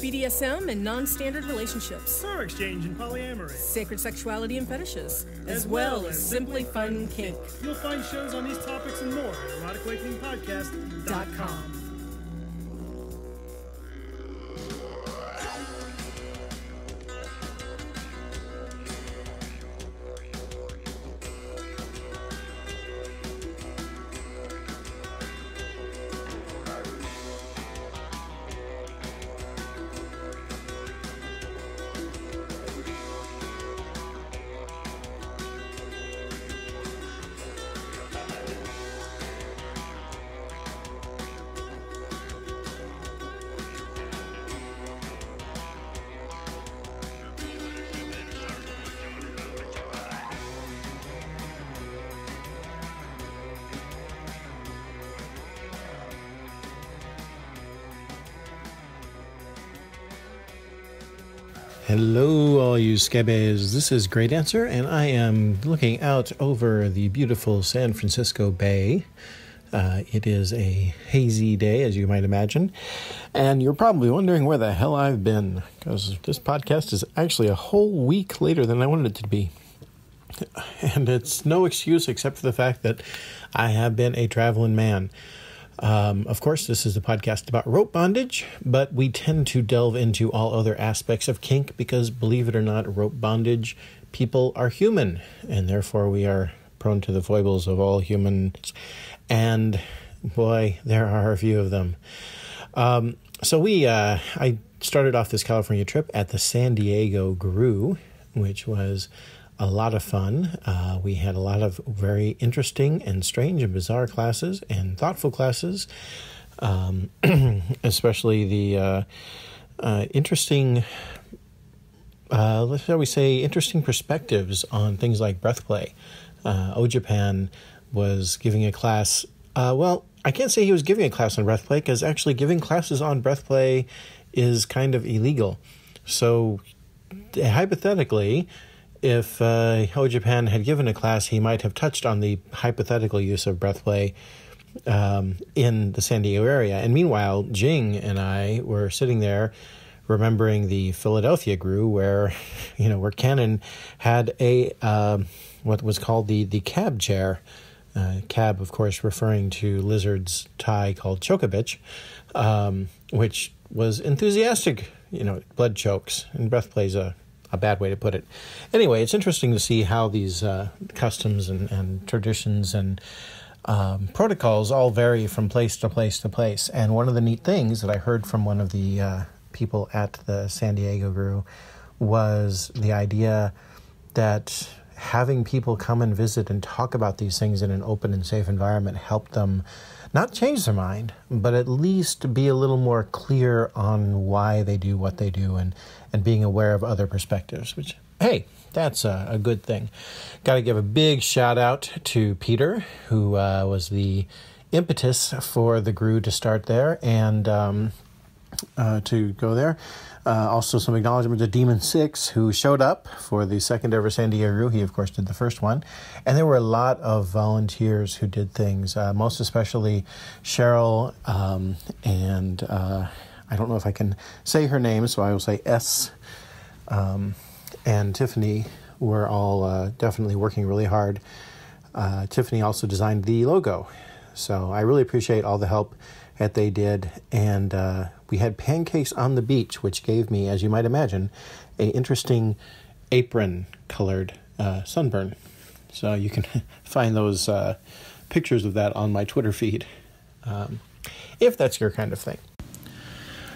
BDSM and non-standard relationships, Power exchange and polyamory, sacred sexuality and fetishes, as well as simply fun kink. You'll find shows on these topics and more at eroticawakeningpodcast.com. Hello, all you scabbays. This is GrandMaster, and I am looking out over the beautiful San Francisco Bay. It is a hazy day, as you might imagine, and you're probably wondering where the hell I've been, because this podcast is actually a whole week later than I wanted it to be. And it's no excuse except for the fact that I have been a traveling man. Of course, this is a podcast about rope bondage, but we tend to delve into all other aspects of kink because, believe it or not, rope bondage people are human, and therefore we are prone to the foibles of all humans. And boy, there are a few of them. I started off this California trip at the San Diego GRU, which was a lot of fun. We had a lot of very interesting and strange and bizarre classes and thoughtful classes, especially the interesting, shall we say, interesting perspectives on things like breath play. Ojapan was giving a class. Well, I can't say he was giving a class on breath play because actually giving classes on breath play is kind of illegal. So hypothetically, if Japan had given a class, he might have touched on the hypothetical use of breath play in the San Diego area. And meanwhile, Jing and I were sitting there remembering the Philadelphia GRU where Cannon had a what was called the cab chair. Cab, of course, referring to Lizard's tie called Chokabitch, which was enthusiastic, blood chokes, and breath play's a bad way to put it. Anyway, it's interesting to see how these customs and traditions and protocols all vary from place to place to place. And one of the neat things that I heard from one of the people at the San Diego GRU was the idea that having people come and visit and talk about these things in an open and safe environment helped them not change their mind, but at least be a little more clear on why they do what they do and being aware of other perspectives, which, hey, that's a good thing. Got to give a big shout out to Peter, who was the impetus for the GRU to start there and to go there. Also some acknowledgement to Demon 6, who showed up for the second ever San Diego GRU. He, of course, did the first one. And there were a lot of volunteers who did things, most especially Cheryl and I don't know if I can say her name, so I will say S. And Tiffany were all definitely working really hard. Tiffany also designed the logo. So I really appreciate all the help that they did. And we had pancakes on the beach, which gave me, as you might imagine, an interesting apron-colored sunburn. So you can find those pictures of that on my Twitter feed, if that's your kind of thing.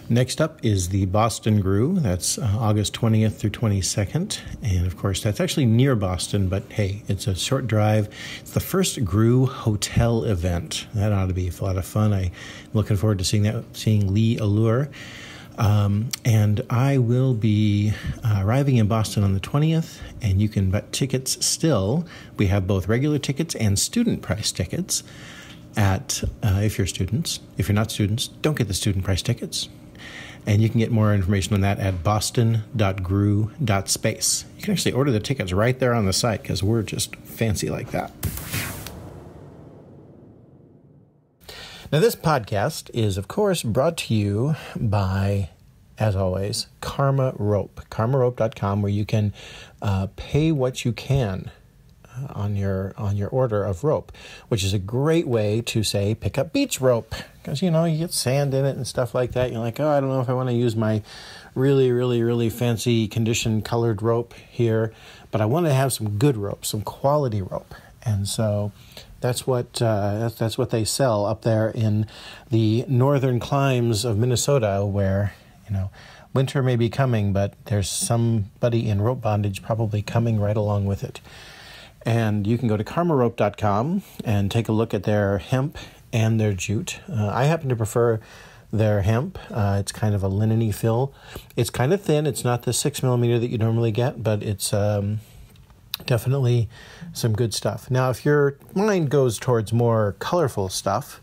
Next up is the Boston GRU. That's August 20th through 22nd. And, of course, that's actually near Boston, but, hey, it's a short drive. It's the first GRU hotel event. That ought to be a lot of fun. I'm looking forward to seeing Lee Allure. And I will be arriving in Boston on the 20th, and you can buy tickets still. We have both regular tickets and student price tickets at, if you're students. If you're not students, don't get the student price tickets. And you can get more information on that at boston.gru.space. You can actually order the tickets right there on the site because we're just fancy like that. Now, this podcast is, of course, brought to you by as always, Karma Rope, karmarope.com, where you can pay what you can on your order of rope, which is a great way to, say, pick up beach rope, because you get sand in it and stuff like that. You're like, oh, I don't know if I want to use my really, really, really fancy conditioned colored rope here, but I want to have some good rope, some quality rope. And so that's what they sell up there in the northern climes of Minnesota, where winter may be coming, but there's somebody in rope bondage probably coming right along with it. And you can go to karmarope.com and take a look at their hemp and their jute. I happen to prefer their hemp. It's kind of a linen-y fill. It's kind of thin. It's not the 6mm that you normally get, but it's definitely some good stuff. Now, if your mind goes towards more colorful stuff,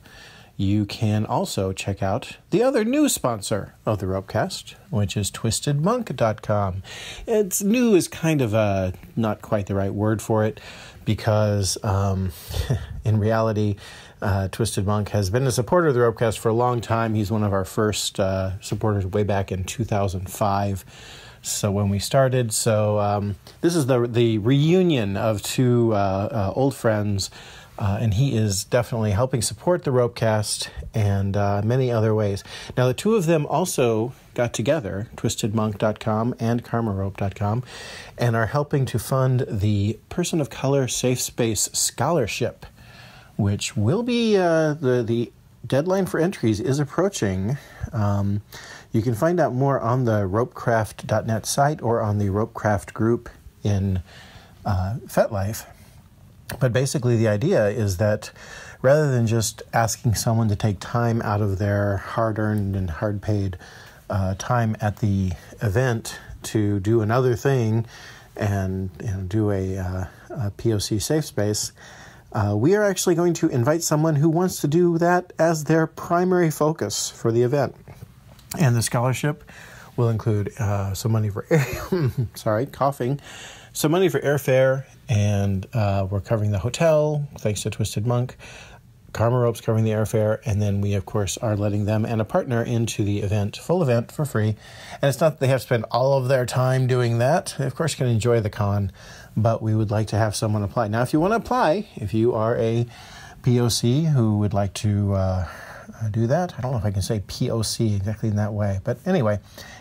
you can also check out the other new sponsor of the Ropecast, which is twistedmonk.com. It's new is kind of not quite the right word for it, because in reality, Twisted Monk has been a supporter of the Ropecast for a long time. He's one of our first supporters way back in 2005. So when we started, this is the reunion of two old friends. And he is definitely helping support the Ropecast and many other ways. Now, the two of them also got together, twistedmonk.com and karmarope.com, and are helping to fund the Person of Color Safe Space Scholarship, which will be the deadline for entries is approaching. You can find out more on the ropecraft.net site or on the Ropecraft group in FetLife. But basically the idea is that rather than just asking someone to take time out of their hard-earned and hard-paid time at the event to do another thing and do a POC safe space, we are actually going to invite someone who wants to do that as their primary focus for the event. And the scholarship will include some money for some money for airfare, and we're covering the hotel, thanks to Twisted Monk. Karma Rope's covering the airfare, and then we, of course, are letting them and a partner into the event, full event, for free. And it's not that they have to spend all of their time doing that. They, of course, can enjoy the con, but we would like to have someone apply. Now, if you want to apply, if you are a POC who would like to do that, I don't know if I can say POC exactly in that way, but anyway,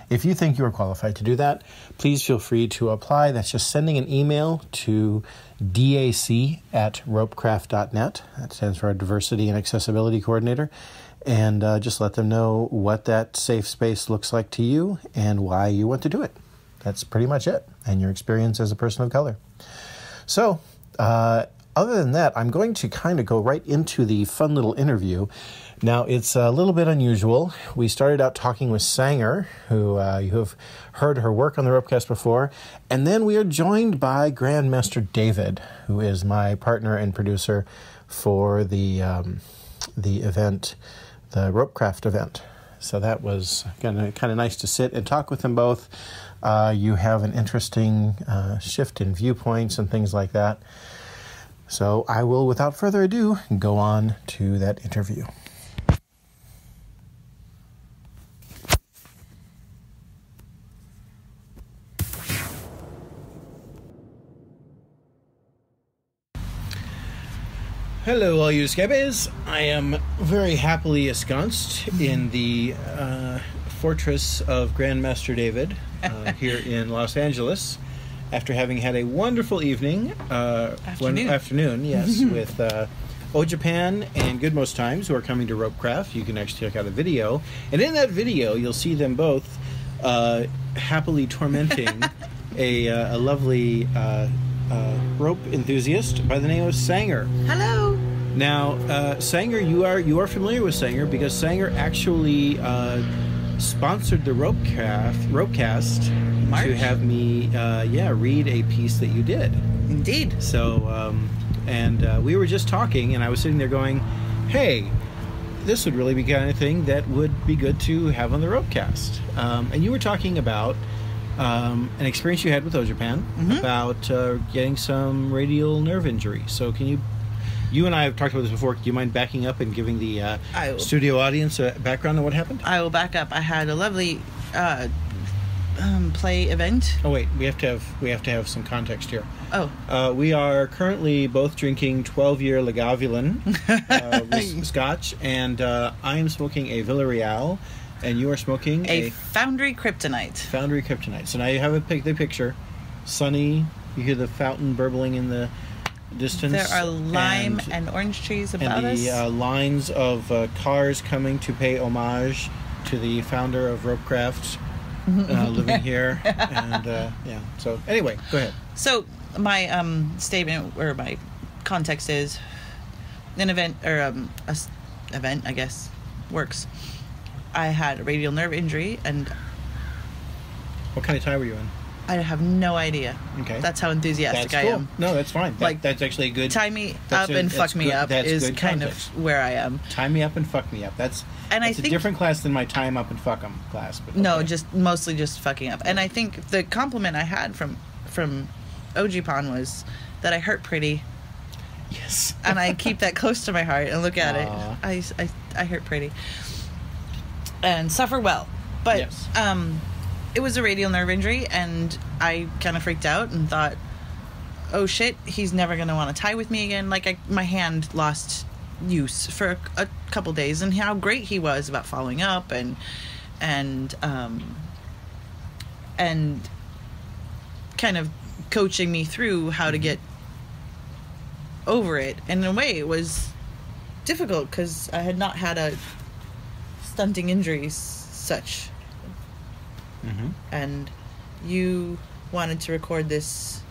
if you think you are qualified to do that, please feel free to apply. That's just sending an email to dac@ropecraft.net. That stands for our Diversity and Accessibility Coordinator. And just let them know what that safe space looks like to you and why you want to do it. That's pretty much it, and your experience as a person of color. So, other than that, I'm going to kind of go right into the fun little interview. Now, it's a little bit unusual. We started out talking with Sanger, who you have heard her work on the Ropecast before, and then we are joined by GrandMaster David, who is my partner and producer for the event, the Ropecraft event. So that was kind of nice to sit and talk with them both. You have an interesting shift in viewpoints and things like that. So I will, without further ado, go on to that interview. Hello, all you escapees. I am very happily ensconced in the fortress of GrandMaster David here in Los Angeles, after having had a wonderful evening, afternoon, yes, with Japan and Good Most Times, who are coming to Ropecraft. You can actually check out a video, and in that video, you'll see them both happily tormenting a lovely rope enthusiast by the name of Sanger. Hello. Now, Sanger, you are familiar with Sanger because Sanger actually sponsored the Ropecast to have me, read a piece that you did. Indeed. So, we were just talking, and I was sitting there going, "Hey, this would really be the kind of thing that would be good to have on the Ropecast." And you were talking about an experience you had with Japan about getting some radial nerve injury. So can you and I have talked about this before. Do you mind backing up and giving the studio audience a background on what happened? I will back up. I had a lovely play event. Oh wait, we have to have some context here. Oh. We are currently both drinking 12-year Lagavulin with Scotch, and I am smoking a Villarreal, and you are smoking a Foundry Kryptonite. Foundry Kryptonite. So now you have the picture. Sunny. You hear the fountain burbling in the distance. There are lime and orange trees about us. And the lines of cars coming to pay homage to the founder of Ropecraft living here. And yeah. So anyway, go ahead. So my statement or my context is an event or event, I guess, works. I had a radial nerve injury, and What kind of tie were you in? I have no idea. Okay. That's how enthusiastic That's cool. I am. No, that's fine. Like, that's actually a good... Tie me up and fuck me up is good kind context. of where I am. Tie me up and fuck me up. That's I a think, different class than my tie 'em up and fuck 'em class. But no, okay. just mostly just fucking up. And I think the compliment I had from Ojipan was that I hurt pretty. Yes. And I keep that close to my heart and look at Aww. it. I hurt pretty. And suffer well. But Yes. it was a radial nerve injury, and I kind of freaked out and thought, oh shit, he's never going to want to tie with me again. Like, my hand lost use for a couple days, and how great he was about following up and kind of coaching me through how to get over it. And in a way, it was difficult because I had not had a stunting injury such. Mm-hmm. And you wanted to record this.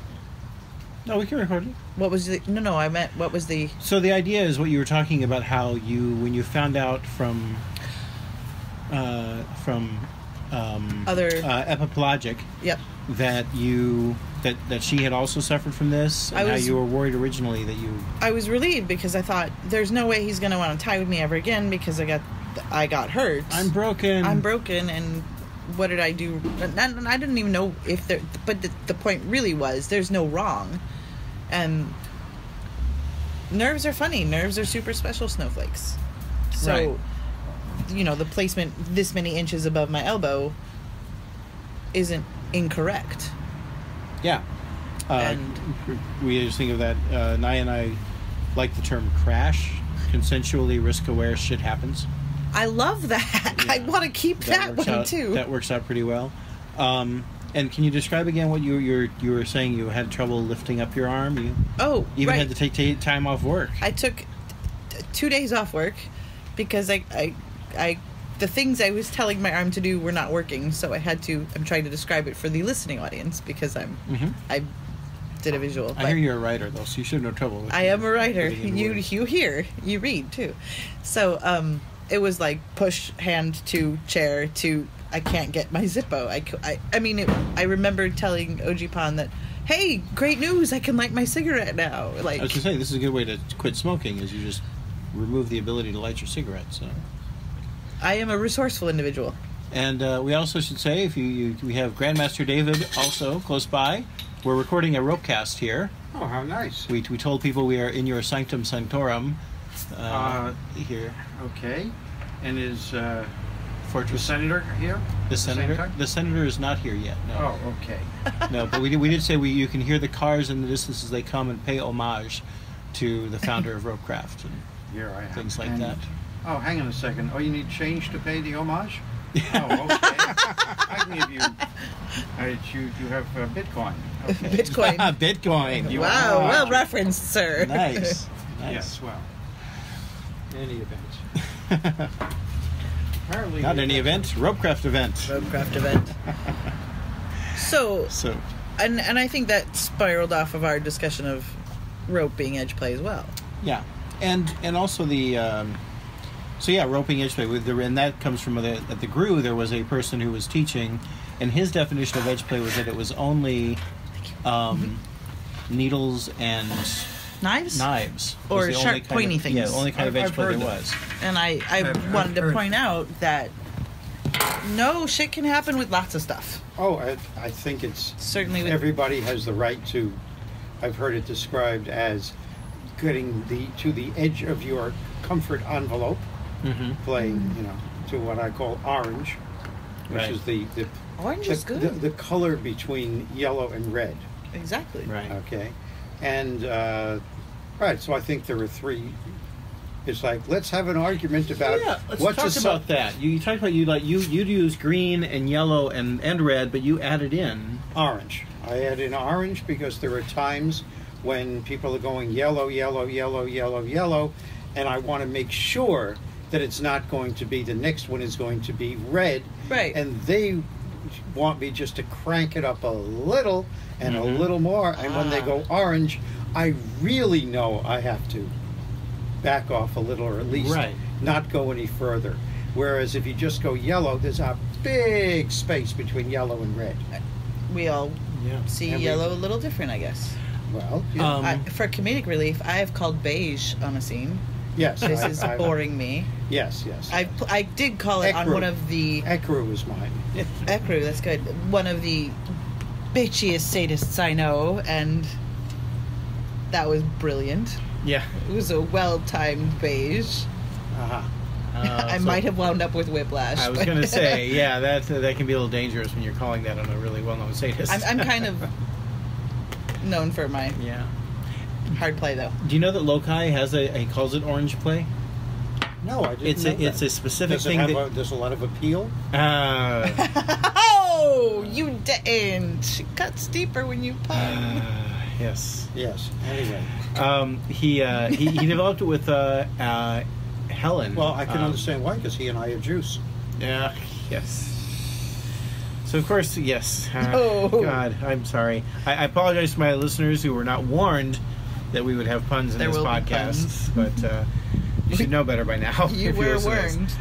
No, we can record it. What was the... No, I meant, what was the... So the idea is what you were talking about, how you, when you found out from Other... Epipelagic, Yep. that she had also suffered from this, and how you were worried originally that you... I was relieved because I thought, there's no way he's going to want to tie with me ever again because I got hurt. I'm broken, and what did I do? And I didn't even know if there... But the point really was, there's no wrong. And nerves are funny. Nerves are super special snowflakes. So, Right. You know, the placement this many inches above my elbow isn't incorrect. Yeah. And we just think of that. Naya and I like the term crash. Consensually risk-aware shit happens. I love that. Yeah. I want to keep that one, too. That works out pretty well. And can you describe again what you were saying? You had trouble lifting up your arm. You even had to take time off work. I took 2 days off work because I the things I was telling my arm to do were not working, so I had to. I'm trying to describe it for the listening audience because I did a visual. I hear you're a writer though, so you should have no trouble. I am a writer. You hear, you read too. So it was like push hand to chair to. I can't get my Zippo. I remember telling Ojipan that, hey, great news! I can light my cigarette now. Like, I was going to say, this is a good way to quit smoking, is you just remove the ability to light your cigarette. So I am a resourceful individual. And we also should say, if we have GrandMaster David also close by. We're recording a Ropecast here. Oh, how nice. We told people we are in your Sanctum Sanctorum here. Okay. And is the Fortress senator here? The Same senator? time? The senator is not here yet. No. Oh, okay. No, but we did say you can hear the cars in the distance as they come and pay homage to the founder of Ropecraft and Here I am. things like And- that. Oh, hang on a second. Oh, you need change to pay the homage? Oh, okay. I can give you... you have Bitcoin. Okay. Bitcoin. Bitcoin. You Wow, are- well referenced, sir. Nice. Yes, well. In any event. Apparently... Not any event, Ropecraft event. Ropecraft event. So, and I think that spiraled off of our discussion of rope being edge play as well. Yeah, and also the roping edge play and that comes from at the GRU. There was a person who was teaching, and his definition of edge play was that it was only needles and knives or was the sharp only pointy things. Yeah, only kind of edge I've play heard there that. was. And I wanted to point out that no, shit can happen with lots of stuff. Oh, I think it's... Certainly with... Everybody has the right to... I've heard it described as getting to the edge of your comfort envelope, playing, to what I call orange. which Right. is the Orange is good. the color between yellow and red. Exactly. Right. Okay, and right. So I think there are three. It's like, let's have an argument about let's what's talk about that. You talked about you'd use green and yellow and red, but you added in orange. I add in orange because there are times when people are going yellow, yellow, yellow, yellow, yellow, and I want to make sure that it's not going to be the next one is going to be red. Right. And they want me just to crank it up a little and a little more. And when they go orange, I really know I have to back off a little, or at least not go any further. Whereas if you just go yellow, there's a big space between yellow and red. We all see And yellow a little different, I guess. Well, For comedic relief, I have called beige on a scene. yes. This is I- boring me. Yes, yes. I did call it on Ecru. one of the Ecru is mine. Ecru. That's good. One of the bitchiest sadists I know, and that was brilliant. yeah. It was a well-timed beige. Uh-huh. I might have wound up with whiplash. I was but- going to say, that can be a little dangerous when you're calling that on a really well-known sadist. I'm kind of known for my yeah. hard play, though. Do you know that Lokai has he calls it orange play? No, I didn't know It's that. a specific Does it thing have that. there's a lot of appeal? Oh, you didn't. She cuts deeper when you pun. Yes. Yes. Anyway. He developed it with Helen. Well, I can understand why, because he and I are juice. Yeah. Yes. So of course, yes. No. God, I'm sorry. I apologize to my listeners who were not warned that we would have puns in There this will be podcast, but you should know better by now. You if were listen to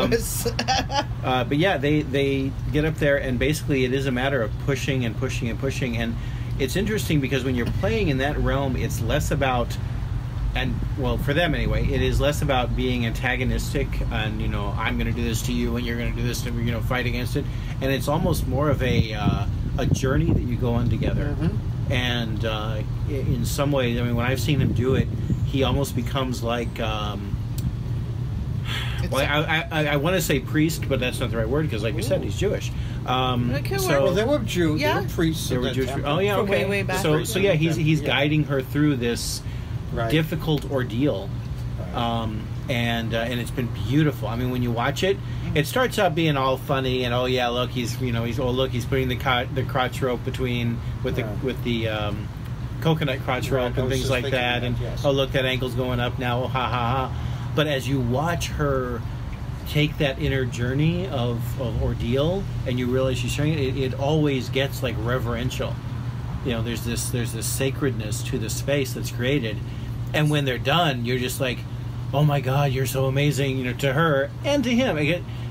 this. warned that there was. But yeah, they get up there, and basically it is a matter of pushing and pushing and pushing. And it's interesting because when you're playing in that realm, it's less about, and well, for them anyway, it is less about being antagonistic and, I'm going to do this to you and you're going to do this to, fight against it. And it's almost more of a journey that you go on together. Mm-hmm. And in some ways, I mean, when I've seen him do it, he almost becomes like, I want to say priest, but that's not the right word because, like you said, he's Jewish. Well, there were Jews. Yeah. There were priests. There in were that Jewish. temple. Oh yeah, From okay. way back. So yeah, he's Yeah. guiding her through this Right. difficult ordeal, Right. and it's been beautiful. I mean, when you watch it, it starts out being all funny and look, he's putting the crotch rope with the coconut crotch Right, rope I and was things just like thinking that, that, and yes. oh look, that ankle's going up now, oh, ha ha ha. But as you watch her take that inner journey of ordeal, and you realize she's sharing it, it always gets like reverential. There's this sacredness to the space that's created, and when they're done, you're just like, oh my God, you're so amazing, to her and to him.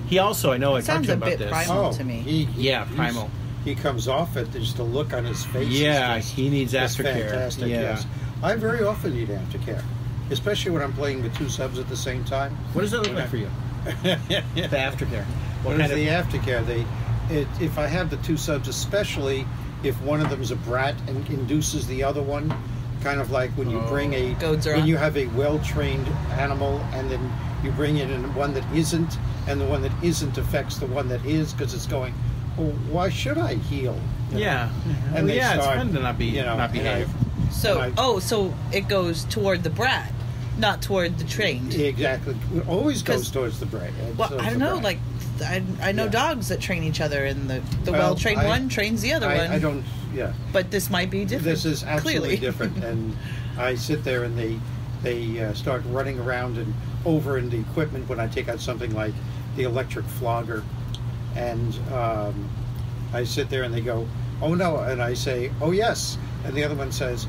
He also, I know, I talked Sounds to him a about bit this. primal to me. Primal. He comes off it. There's the look on his face. Yeah, is just- he needs is aftercare. Fantastic. Yeah. Yes, I very often need aftercare, especially when I'm playing with two subs at the same time. What does that look like for you? The aftercare. What is the aftercare? If I have the two subs, especially if one of them is a brat and induces the other one, kind of like when you bring when you have a well-trained animal and then you bring in one that isn't, and the one that isn't affects the one that is, because it's going, well, why should I heal? Yeah. And they it's start, fun to not behave. So it goes toward the brat, not toward the trained. Exactly. It always goes towards the brat. Well, I don't know. Like, I know dogs that train each other, and the well-trained one trains the other one. I don't. Yeah. But this might be different. This is absolutely clearly. different. And I sit there and they start running around and over in the equipment when I take out something like the electric flogger, and I sit there and they go, oh no, and I say, oh yes, and the other one says,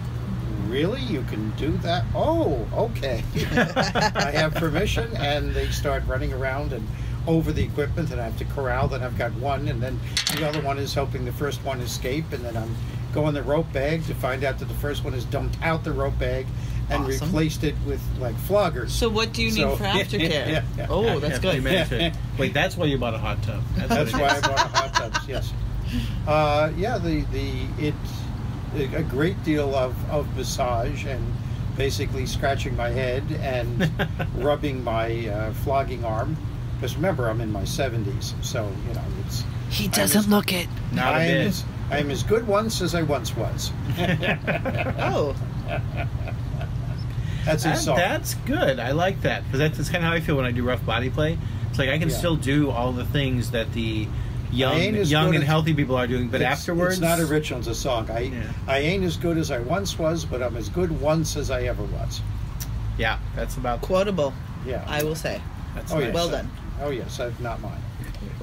really, you can do that? Oh, okay. I have permission, and they start running around and over the equipment, and I have to corral. Then I've got one, and then the other one is helping the first one escape, and then I'm going the rope bag to find out that the first one has dumped out the rope bag and replaced it with like floggers. So what do you need for aftercare? Yeah. Oh, that's good. Wait, that's why you bought a hot tub. That's why I bought a hot tub. Yes. It's a great deal of massage and basically scratching my head and rubbing my flogging arm Because remember, I'm in my 70s, so it's. He doesn't look it. Not a bit. I'm as good once as I once was. Oh. That's his song. That's good. I like that because that's kind of how I feel when I do rough body play. It's like I can still do all the things that the young and healthy people are doing, but afterwards, it's not original. It's a song. I ain't as good as I once was, but I'm as good once as I ever was. Yeah, that's about Quotable. Yeah, I will say. That's yes. Well done. Oh yes, not mine.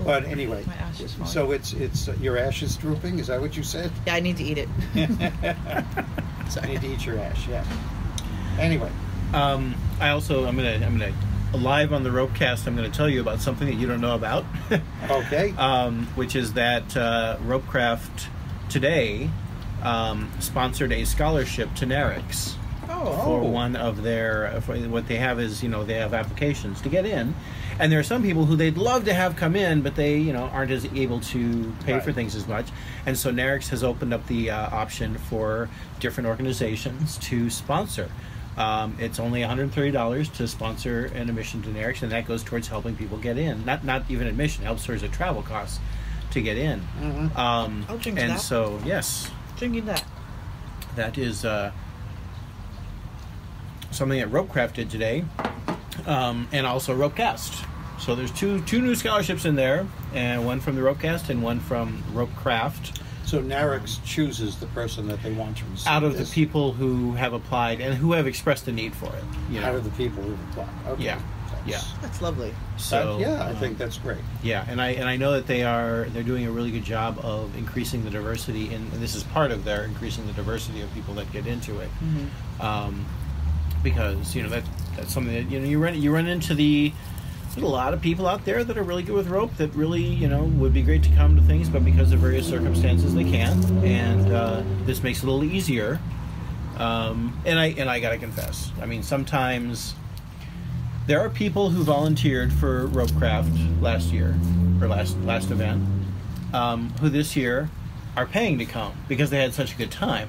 But anyway, My ash is falling. so it's your ash is drooping. Is that what you said? Yeah, I need to eat it. I need to eat your ash. Yeah. Anyway, I'm gonna live on the Ropecast. I'm gonna tell you about something that you don't know about. okay. Which is that Ropecraft today sponsored a scholarship to NARICS. For one of their, what they have is, they have applications to get in, and there are some people who they'd love to have come in, but they, aren't as able to pay for things as much, and so NARICS has opened up the option for different organizations to sponsor. It's only $130 to sponsor an admission to NARICS, and that goes towards helping people get in. Not even admission; it helps towards the travel costs to get in. Mm-hmm. I'll drink and that. so, yes, Drinking that. that is. Something that Ropecraft did today, and also Ropecast. So there's two new scholarships in there, and one from the Ropecast and one from Ropecraft. So NARICS chooses the person that they want to receive Out of this. the people who have applied and who have expressed a need for it. Out of the people who applied. Okay. Yeah. Yeah. That's lovely. So I think that's great. Yeah, and I know that they're doing a really good job of increasing the diversity, and this is part of their increasing the diversity of people that get into it. Mm-hmm. Because that's something that you run into there's a lot of people out there that are really good with rope that really would be great to come to things, but because of various circumstances they can't, and this makes it a little easier. And I gotta confess, I mean, sometimes there are people who volunteered for Ropecraft last year or last event who this year are paying to come because they had such a good time.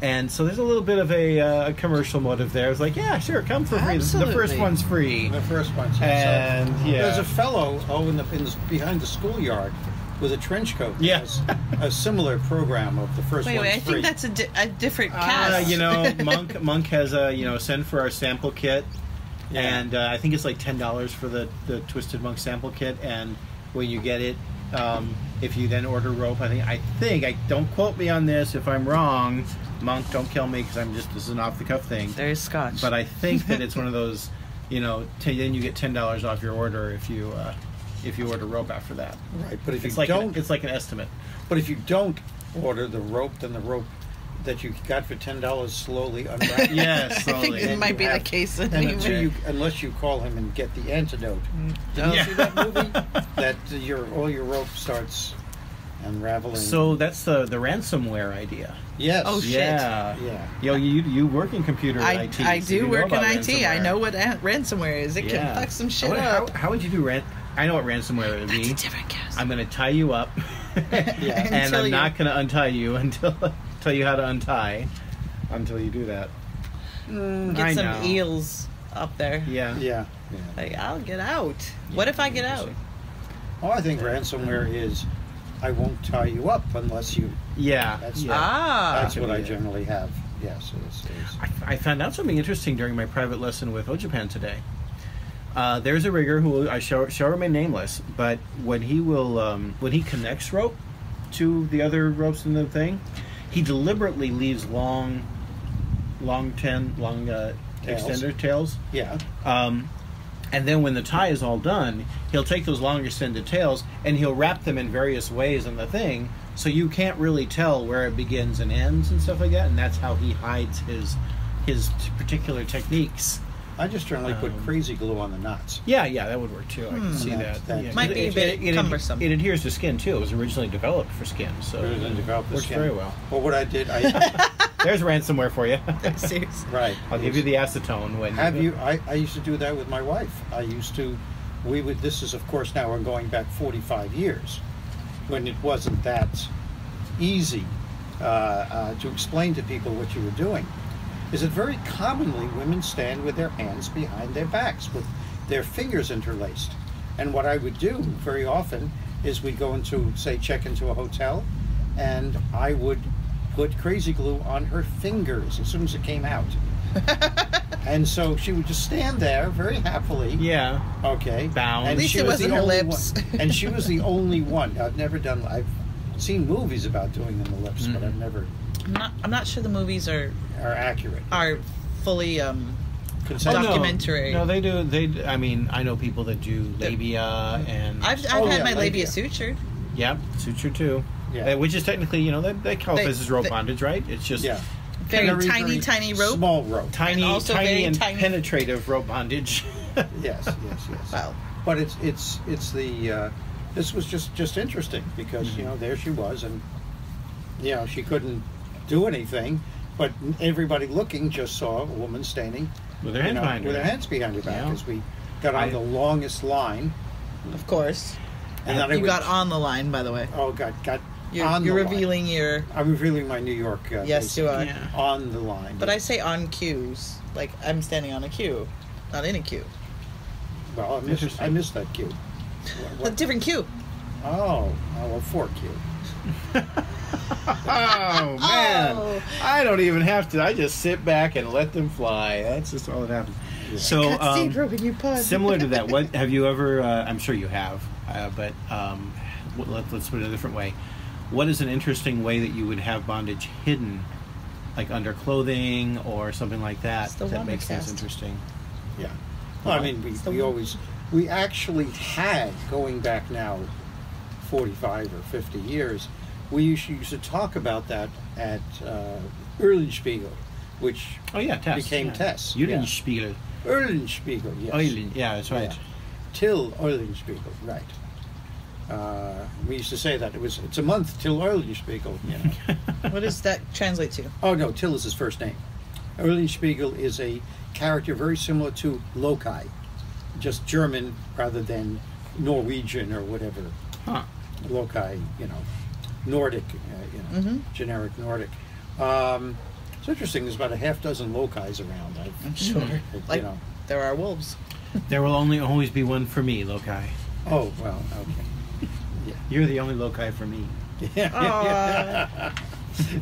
And so there's a little bit of a commercial motive there. It's like, yeah, sure, come for free. Absolutely. The first one's free. The first one's And there's a fellow behind the schoolyard with a trench coat. That Yeah. has a similar program of the first Wait, one's I free. think that's a different cast. Monk has a send for our sample kit, Yeah. and I think it's like $10 for the Twisted Monk sample kit. And when you get it, if you then order rope, I think don't quote me on this if I'm wrong. Monk, don't kill me because this is an off the cuff thing. There's scotch. But I think that it's one of those, then you get $10 off your order if you order rope after that. Right, but if It's you like don't, it's like an estimate. but if you don't order the rope, then the rope that you got for $10 slowly unwraps. Yes, I think slowly. it And might you be the have- case And anyway. unless you call him and get the antidote. Did Oh. you see that movie? That all your rope starts unraveling. So that's the ransomware idea. yes. Oh, shit. Yeah. Yeah. You work in computer I IT. I so do you know work in about IT. I ransomware. know what ransomware is. It Yeah. can fuck some shit How up. would you do I know what ransomware would That's be. a different cast. I'm going to tie you up, Yeah. and Until I'm you- not going to untie you until tell you how to untie until you do that. I Get some know. eels up there. Yeah. Yeah. Like, I'll get out. What if I get out? Oh, I think ransomware is, I won't tie you up unless you. Yeah. That's yeah. That's what I Yeah. generally have. Yes, it is. I found out something interesting during my private lesson with Ojapan today. There's a rigger who I shall remain nameless, but when he connects rope to the other ropes in the thing, he deliberately leaves long extender tails. Yeah. And then when the tie is all done, he'll take those long extended tails and he'll wrap them in various ways in the thing, so you can't really tell where it begins and ends and stuff like that. And that's how he hides his particular techniques. I just generally put crazy glue on the knots. Yeah, that would work too. I can see that. That Yeah. Might be a bit cumbersome. It adheres to skin too. It was originally developed for skin, so Rather than develop the works skin. very well. Well, what I did, There's ransomware for you. Seriously. right. I'll give you the acetone when. Have you? I used to do that with my wife. This is, of course, now we're going back 45 years, when it wasn't that easy to explain to people what you were doing. Is that very commonly women stand with their hands behind their backs with their fingers interlaced. And what I would do very often is we'd go into, say, check into a hotel, and I would put crazy glue on her fingers as soon as it came out. And so she would just stand there very happily. Yeah. Okay. Bound. And At least she it was wasn't the her only lips. one. And she was the only one. I've seen movies about doing the lips, but I've never I'm not sure the movies are accurate. fully Consent. documentary. No, they do. I mean, I know people that do labia and. I've Oh, had yeah, my labia labia. sutured. Yep, suture too. Yeah. Which is technically, they qualify They- as rope they- bondage, right? It's just Very tiny rope. Small rope. tiny, and also tiny, very and tiny- penetrative rope bondage. Yes. Wow. But it's the this was just interesting because there she was, and she couldn't do anything, but everybody looking just saw a woman standing With her hands behind her with her back. hands behind her back Yeah. as we got on the longest line, Of course. and then You got on the line, by the way. got You're on the revealing your. line. I'm revealing my New York. Yes, you are. Yeah. on the line. But I say on cues, like I'm standing on a cue, not in a queue. well, Interesting. I missed that cue. A different queue. Oh, well, 4Q. Oh man, Oh. I don't even have to. I just sit back and let them fly. That's just all that happens. So, Got Steve broken you pun. similar to that, what have you ever? I'm sure you have, but let's put it a different way. What is an interesting way that you would have bondage hidden, like under clothing or something like that, It's the that makes things Wondercast. interesting? Yeah. Well, I mean, we actually had, going back now 45 or 50 years, we used to talk about that at Eulenspiegel, which Oh yeah, Tess. became yeah. Tess. Eulenspiegel. Eulenspiegel, yes. Eulen. Yeah, that's right. Yeah. Till Eulenspiegel, right. We used to say that it's a month till Eulenspiegel. What does that translate to? Oh no, Till is his first name. Eulenspiegel is a character very similar to Lokai, just German rather than Norwegian or whatever. Huh. Lokai, Nordic, generic Nordic. It's interesting. There's about a half dozen Lokais around. I'm sure. Like there are wolves. There will only always be one for me, Lokai. Oh well, okay. You're the only Lokai for me. Aw.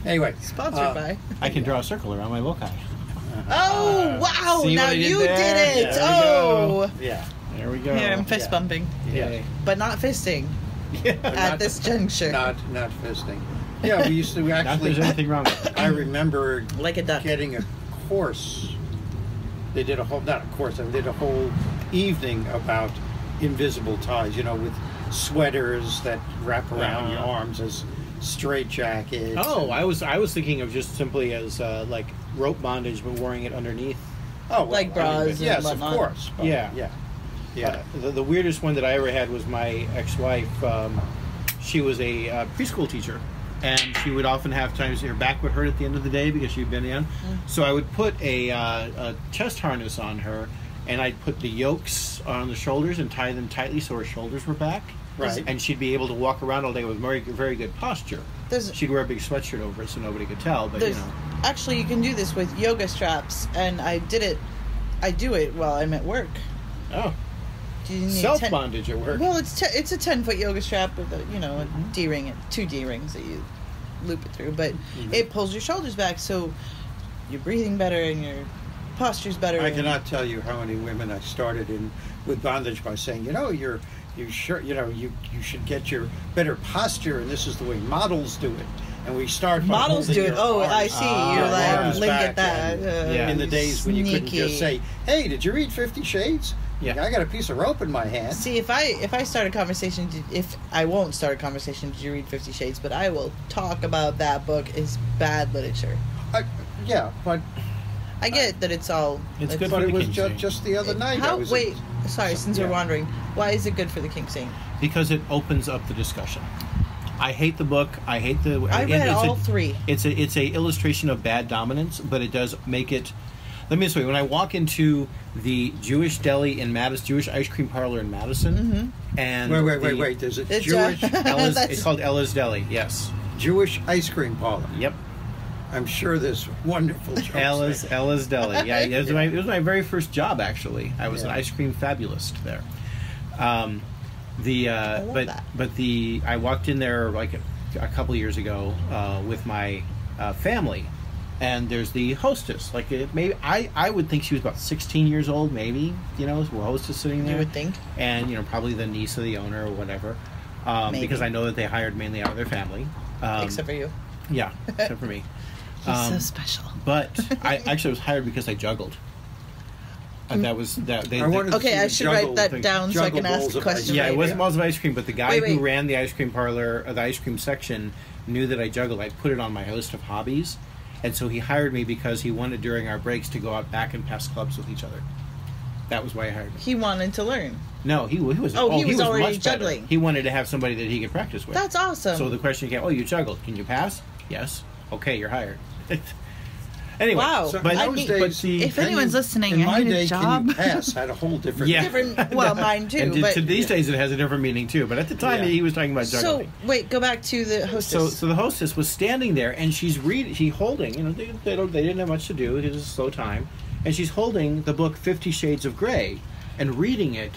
Anyway, Sponsored by. I can draw a circle around my Lokai. Oh wow! See Now what I did you there? did it. There we go. Oh. yeah, There we go. Here I'm fist Yeah. bumping, Yay. but not fisting at this juncture. not fisting. Yeah, we used to Not that actually. there's anything wrong with it. I remember Like a duck. getting a course. They did a whole, not a course, they did a whole evening about invisible ties, with sweaters that wrap around your arms as straight jackets. Oh, I was thinking of just simply as like rope bondage, but wearing it underneath. well, like bras and yes, of whatnot. course. Yeah. Yeah. The weirdest one that I ever had was my ex-wife. She was a preschool teacher, and she would often have times her back would hurt at the end of the day because she'd been in. So I would put a chest harness on her, and I'd put the yokes on the shoulders and tie them tightly so her shoulders were back. Right. And she'd be able to walk around all day with very, very good posture. There's- She'd wear a big sweatshirt over it so nobody could tell, but There's, actually, you can do this with yoga straps, and I do it while I'm at work. Oh, You need self-bondage at work. Well, it's a 10-foot yoga strap with a D-ring, and 2 D-rings that you loop it through, but it pulls your shoulders back, so you're breathing better and your posture's better. I and- cannot tell you how many women I started in with bondage by saying, you should get your better posture, and this is the way models do it. And we start by Models holding do it. your Oh, arms- I see. your You're like, arms look back at that. and- Yeah. in the days when you couldn't just Sneaky. say, "Hey, did you read 50 Shades?" Yeah. I got a piece of rope in my hand. See, if I start a conversation, if I won't start a conversation, did you read 50 Shades? But I will talk about that book. It's bad literature. Yeah, but I get that it's all. It's good but for it the was kink scene. just the other night. I How? was Wait, sorry. Since we're yeah. wandering, why is it good for the kink scene? Because it opens up the discussion. I hate the book. I hate the. I read all 3. It's a illustration of bad dominance, but it does make it. Let me this way: when I walk into the Jewish deli in Madison, Jewish ice cream parlor in Madison, and Wait. There's a It's, Jewish Ella's, That's- it's called Ella's Deli. Yes. Jewish ice cream parlor. Yep. I'm sure there's wonderful jokes there. Ella's Deli. Yeah, it was my very first job actually. I was an Yeah. ice cream fabulist there. love that. I walked in there like a couple years ago with my family, and there's the hostess. Like maybe I would think she was about 16 years old, maybe. Hostess sitting there. You would think. And probably the niece of the owner or whatever. Because I know that they hired mainly out of their family. Except for you. Yeah, except for me. He's so special. But I actually was hired because I juggled. That was that. Okay, I should write that down so I can ask a question. Yeah, later. it wasn't balls of ice cream, but the guy Wait. who ran the ice cream parlor, the ice cream section, knew that I juggled. I put it on my list of hobbies, and so he hired me because he wanted during our breaks to go out back and pass clubs with each other. That was why he hired me. He wanted to learn. No, he was. He was already much better. juggling. He wanted to have somebody that he could practice with. That's awesome. So the question came, you juggled. Can you pass? Yes. Okay, you're hired. Anyway, Wow. So But in those days, if anyone's listening, in I my need a day, job. can you pass had a whole different. Yeah. Different. Well, mine too. and but to these days, it has a different meaning too. But at the time, Yeah. he was talking about so juggling. wait, go back to the hostess. So the hostess was standing there, and she's reading. She's holding. They didn't have much to do. It was a slow time, and she's holding the book 50 Shades of Grey, and reading it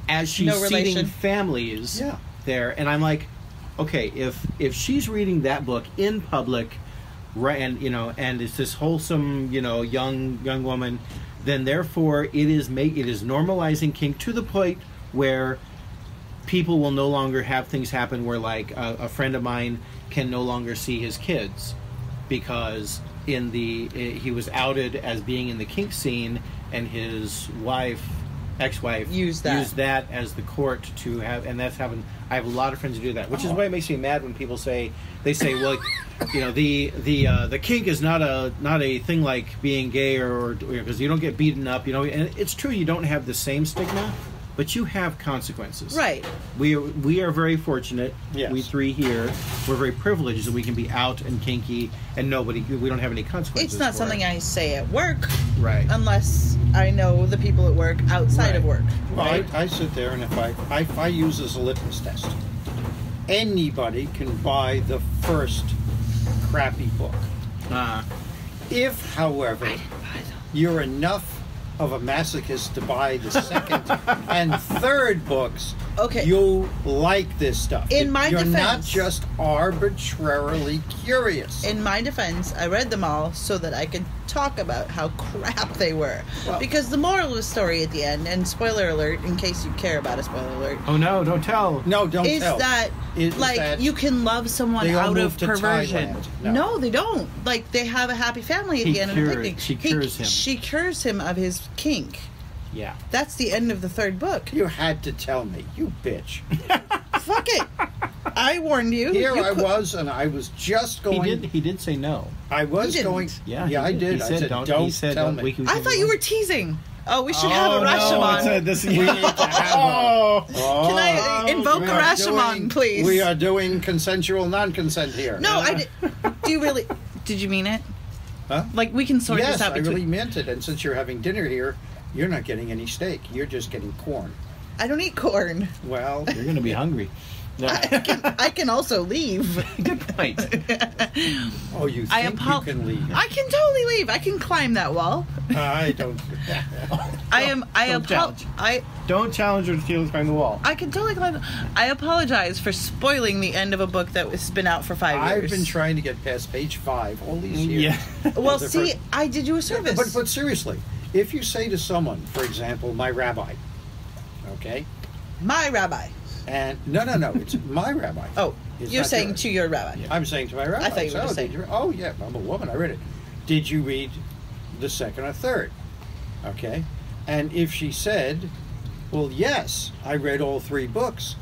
as she's No relation. seating families Yeah. there. And I'm like, okay, if she's reading that book in public, right, and it's this wholesome, young woman, then therefore it is normalizing kink to the point where people will no longer have things happen where, like, a friend of mine can no longer see his kids because he was outed as being in the kink scene, and his ex-wife Used that. as the court to have, and that's happened. I have a lot of friends who do that, which is why it makes me mad when people say, well, the kink is not a thing like being gay or because you don't get beaten up, and it's true, you don't have the same stigma, but you have consequences. right. We are very fortunate. Yes. We three here, we're very privileged that we can be out and kinky, and we don't have any consequences. It's not for something it. I say at work, Right. unless I know the people at work outside Right. of work. Well, I sit there, and if I use as a litmus test, anybody can buy the first crappy book. If, however, you're enough of a masochist to buy the second and third books, Okay. you'll like this stuff. In my You're not defense- just arbitrarily curious. In my defense, I read them all so that I could talk about how crap they were. Well- Because the moral of the story at the end, and spoiler alert, in case you care about a spoiler alert, Oh no! Don't tell. No, don't is tell. that Is like that you can love someone they all out move of to perversion. Thailand? No. They don't. Like, they have a happy family at He the end of cures- the picnic. she cures him. She cures him of his kink. Yeah. That's the end of the third book. You had to tell me, you bitch. Fuck it. I warned you. Here You I could- was, and I was just going. He did say no. I was He didn't. going. Yeah. Yeah, I he did. He I said, said, don't. don't He said, tell don't. me. I thought you were teasing. Oh, we should have a No, Rashomon. this We need to have a- Can I invoke we a are Rashomon, doing- please? We are doing consensual non-consent here. No, I did. Do you really? Did you mean it? Huh? Like, we can sort Yes, this out I between. really meant it. And since you're having dinner here, you're not getting any steak. You're just getting corn. I don't eat corn. Well, You're going to be hungry. I can also leave. Good point. oh, you I think apo- you can leave? I can totally leave. I can climb that wall. I don't. Don't challenge her to steal behind the wall. I can totally climb. I apologize for spoiling the end of a book that has been out for 5 years. I've been trying to get past page 5 all these years. Yeah. Well, The see, first- I did you a service. But seriously, if you say to someone, for example, my rabbi, okay, My rabbi. and no, it's my rabbi. Oh, It's you're not saying yours. to your rabbi. I'm saying to my rabbi. I thought you were so, just saying- did you- Oh yeah, I'm a woman. I read it. Did you read the second or third? Okay, and if she said, "Well, yes, I read all 3 books,"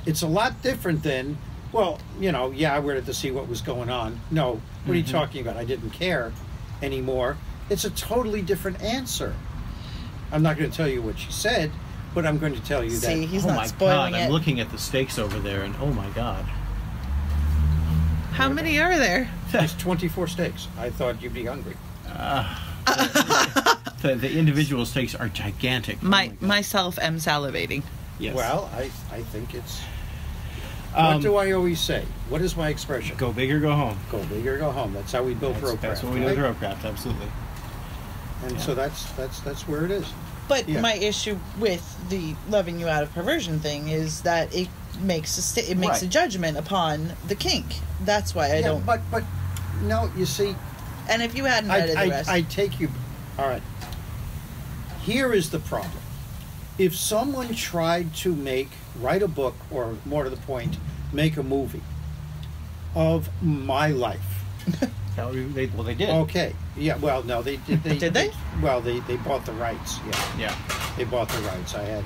it's a lot different than, well, I read it to see what was going on. No, what are you talking about? I didn't care anymore. It's a totally different answer. I'm not going to tell you what she said, but I'm going to tell you See, that. he's Oh not my spoiling God! it. I'm looking at the steaks over there, and oh my God! How many are there? There's 24 steaks. I thought you'd be hungry. The individual steaks are gigantic. Oh my God. Myself am salivating. Yes. Well, I think it's. What do I always say? What is my expression? Go big or go home. Go big or go home. That's how we build rope That's craft, what we do right? with rope craft. Absolutely. And so that's where it is. But Yeah. my issue with the loving you out of perversion thing is that it makes a Right. judgment upon the kink. That's why I don't. But no, you see, And if you hadn't read it, the rest. I take you. All right. Here is the problem. If someone tried to write a book, or more to the point, make a movie of my life. They did. Okay. Yeah. Well, no, they did. Did they? Well, they bought the rights. Yeah. Yeah. They bought the rights. I had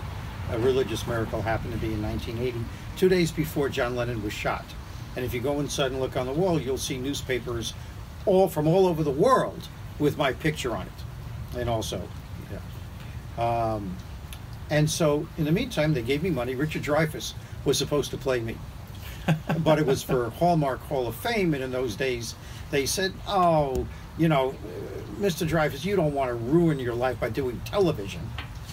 a religious miracle happen to be in 1980, 2 days before John Lennon was shot. And if you go inside and look on the wall, you'll see newspapers from all over the world with my picture on it. And also, yeah. And so, in the meantime, they gave me money. Richard Dreyfuss was supposed to play me. But it was for Hallmark Hall of Fame, and in those days, they said, oh, Mr. Dreyfuss, you don't want to ruin your life by doing television.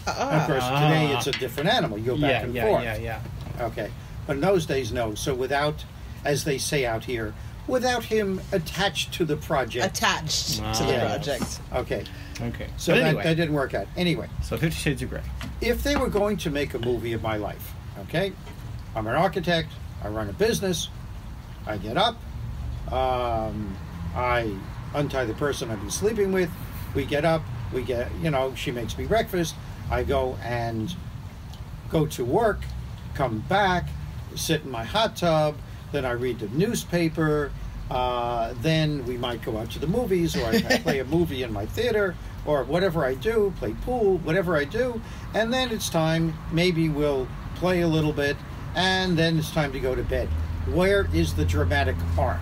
And of course, today it's a different animal. You go back and forth. Yeah. Okay. But in those days, no. So without, as they say out here, without him attached to the project. Attached to the Yes. project. Okay. Okay. So But anyway, that didn't work out. Anyway, so 50 Shades of Grey. if they were going to make a movie of my life, okay, I'm an architect, I run a business, I get up, I untie the person I've been sleeping with, we get up, she makes me breakfast, I go to work, come back, sit in my hot tub, then I read the newspaper, then we might go out to the movies, or I play a movie in my theater, or whatever I do, play pool, whatever I do, and then it's time, maybe we'll play a little bit, and then it's time to go to bed. Where is the dramatic arc?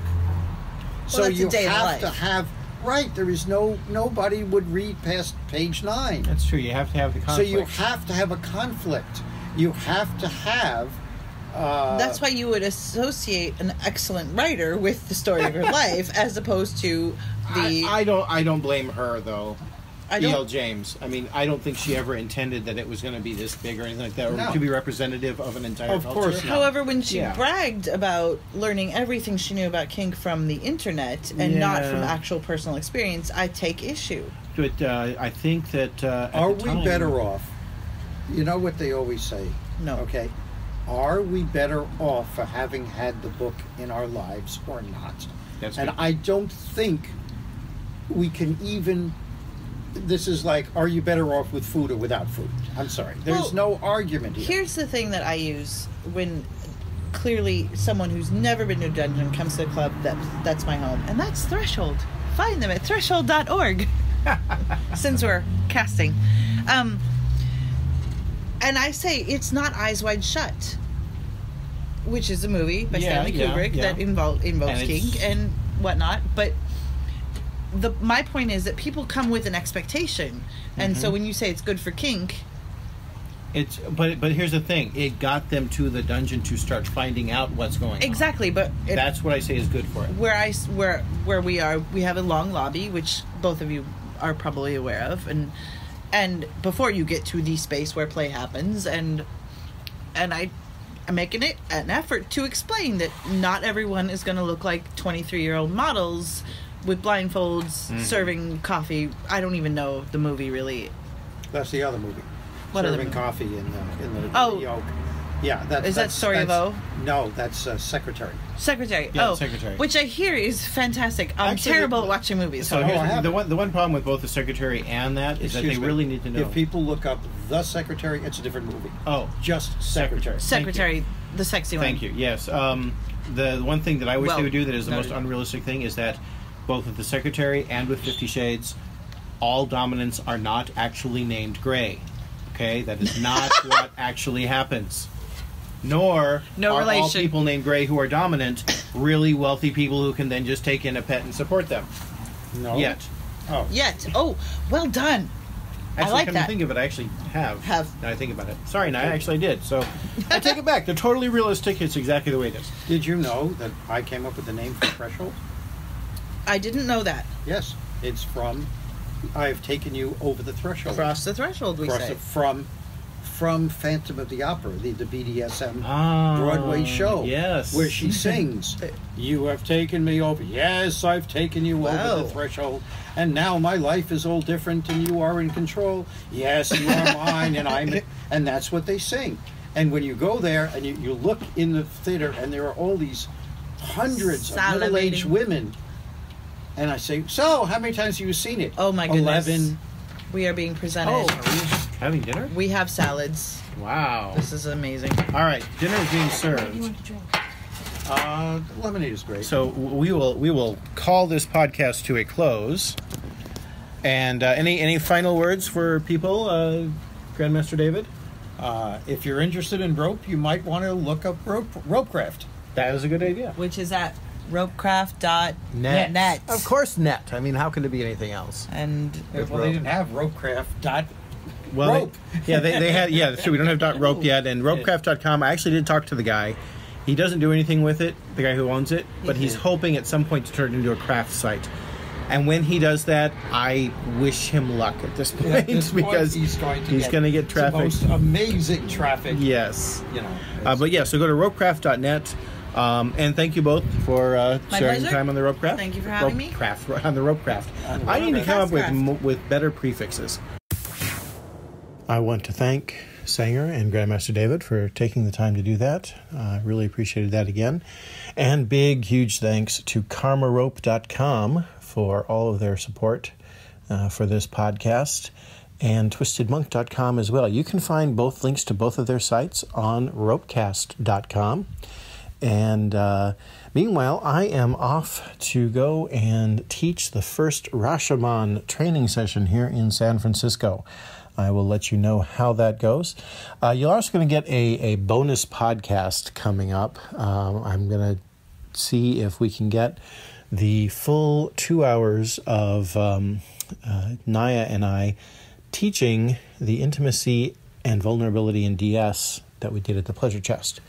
So that's a you day in have to life. have, right, there is nobody would read past page 9. That's true. You have to have the So conflict. you have to have a conflict. You have to have. That's why you would associate an excellent writer with the story of your life, as opposed to the. I don't blame her though. I don't- E.L. James. I mean, I don't think she ever intended that it was going to be this big or anything like that, or No. to be representative of an entire Of culture. course not. However, when she Yeah. bragged about learning everything she knew about kink from the internet and not Yeah. from actual personal experience, I take issue. But I think that at Are the we time- better off? You know what they always say. No. Okay. Are we better off for having had the book in our lives or not? That's and good. I don't think we can even. This is like, are you better off with food or without food? I'm sorry. There's Well, no argument here. Here's the thing that I use when clearly someone who's never been to a dungeon comes to a club that's my home, and that's Threshold. Find them at threshold.org. Since we're casting. And I say it's not Eyes Wide Shut, which is a movie by Yeah, Stanley yeah, Kubrick yeah. that invokes And it's- kink and whatnot. But my point is that people come with an expectation, and Mm-hmm. so when you say it's good for kink, But here's the thing: it got them to the dungeon to start finding out what's going on. exactly. But That's what I say is good for it. where we are, we have a long lobby, which both of you are probably aware of, and before you get to the space where play happens, and I'm making it an effort to explain that not everyone is going to look like 23-year-old models with blindfolds serving coffee. I don't even know the movie really. That's the other movie. What other Serving movie? coffee in the Oh. yolk. Yeah, that's Is that Story of that's- O? No, that's Secretary. Secretary. Yeah, oh, Secretary. which I hear is fantastic. I'm Actually, terrible at watching movies. So I here's haven't. the one problem with both the Secretary and that is that they Excuse me. really need to know. If people look up The Secretary, it's a different movie. Oh, Just Secretary. Secretary, the sexy one. Thank you. Yes. The one thing that I wish Well, they would do that is the most noted. unrealistic thing is that both with the Secretary and with 50 Shades, all dominants are not actually named Grey. Okay? That is not what actually happens. Nor No are all relation. people named Grey who are dominant really wealthy people who can then just take in a pet and support them. No. Yet. Oh. Yet. Oh, well done. Actually, like come that. to think of it, I actually have. Have. Now I think about it. Sorry, no, I actually did. So I take it back. They're totally realistic. It's exactly the way it is. Did you know that I came up with the name for Threshold? I didn't know that. Yes. It's from I've taken you over the threshold. Cross the threshold, we Cross say. it from Phantom of the Opera, the BDSM Ah, Broadway show. yes. Where she sings, "You have taken me over. Yes, I've taken you Wow. over the threshold. And now my life is all different and you are in control. Yes, you are mine and I'm..." And that's what they sing. And when you go there and you look in the theater and there are all these hundreds of middle-aged Salivating. women. And I say, "So, how many times have you seen it?" Oh my goodness. 11. We are being presented. Oh, are we having dinner? We have salads. Wow. This is amazing. All right, dinner is being served. Lemonade is great. So we will call this podcast to a close. And any final words for people, Grandmaster David? If you're interested in rope, you might want to look up ropecraft. That is a good idea. Which is at ropecraft.net. Of course, net. I mean, how could it be anything else? And Well, they didn't have ropecraft. Well, Rope. they had, yeah, that's true. We don't have .rope yet. And ropecraft.com, I actually did talk to the guy. He doesn't do anything with it, the guy who owns it, but he's hoping at some point to turn it into a craft site. And when he does that, I wish him luck at this point, At this point, because he's going to get traffic. The most amazing traffic. Yes. You know. But yeah, so go to ropecraft.net. And thank you both for sharing pleasure. time on the Ropecraft. Thank you for having me. On the Ropecraft. I need to come up with better prefixes. I want to thank Sanger and Grandmaster David for taking the time to do that. I really appreciated that again. And big, huge thanks to karmarope.com for all of their support for this podcast, and twistedmonk.com as well. You can find both links to both of their sites on ropecast.com. And meanwhile, I am off to go and teach the first Rashomon training session here in San Francisco. I will let you know how that goes. You're also going to get a bonus podcast coming up. I'm going to see if we can get the full 2 hours of Naya and I teaching the intimacy and vulnerability in DS that we did at the Pleasure Chest.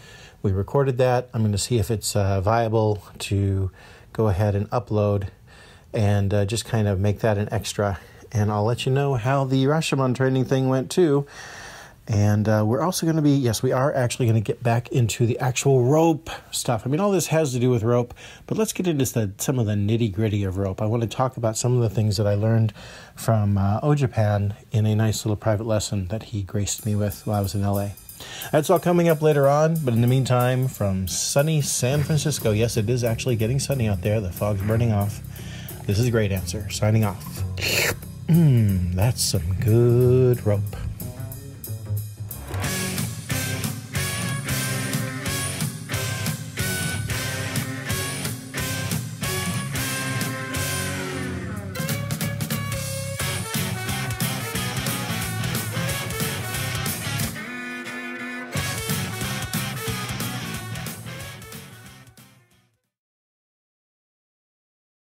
We recorded that. I'm going to see if it's viable to go ahead and upload and just kind of make that an extra. And I'll let you know how the Rashomon training thing went too. And we're also going to be, yes, we are actually going to get back into the actual rope stuff. I mean, all this has to do with rope, but let's get into some of the nitty-gritty of rope. I want to talk about some of the things that I learned from Japan in a nice little private lesson that he graced me with while I was in LA. That's all coming up later on, but in the meantime, from sunny San Francisco, yes, it is actually getting sunny out there. The fog's burning off. This is GrandMaster, signing off. That's some good rope.